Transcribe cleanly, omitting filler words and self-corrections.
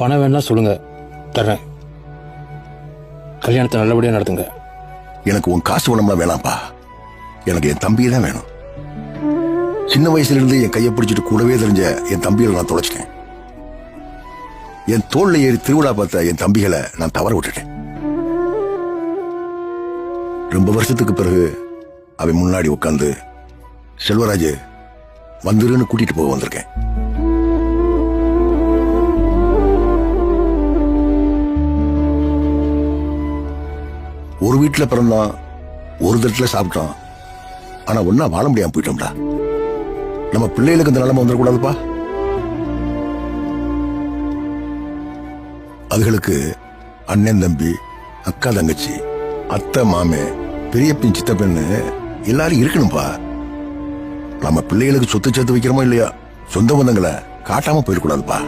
பணம் வேணா சொல்லுங்க, தர்றேன். கல்யாணத்தை நல்லபடியா நடத்துங்க. எனக்கு உன் காசு பணம்லாம் வேணாம்ப்பா. எனக்கு என் தம்பியை தான் வேணும். சின்ன வயசுல இருந்து என் கையை பிடிச்சிட்டு கூடவே தெரிஞ்ச என் தம்பிகளை நான் தொலைச்சிட்டேன். என் தோல்ல ஏறி திருவிழா பார்த்த என் தம்பிகளை நான் தவற விட்டுட்டேன். ரொம்ப வருஷத்துக்கு பிறகு அவன் முன்னாடி உட்காந்து, செல்வராஜ் வந்துருன்னு கூட்டிட்டு போக வந்திருக்கேன். ஒரு வீட்டுல பிறந்தான், ஒரு தட்டுல சாப்பிட்டான். ஆனா ஒன்னா வாழ முடியாம போயிட்டோம்டா. நம்ம பிள்ளைகளுக்கு இந்த நிலைமை வந்துடக்கூடாதுப்பா. அதுகளுக்கு அண்ணன் தம்பி, அக்கா தங்கச்சி, அத்தை மாமே, பெரியப்பின் சித்தப்பெண்ணு எல்லாரும் இருக்கணும்பா. நம்ம பிள்ளைகளுக்கு சொத்து சேர்த்து வைக்கிறோமோ இல்லையா, சொந்த பந்தங்களை காட்டாம போயிடக்கூடாதுப்பா.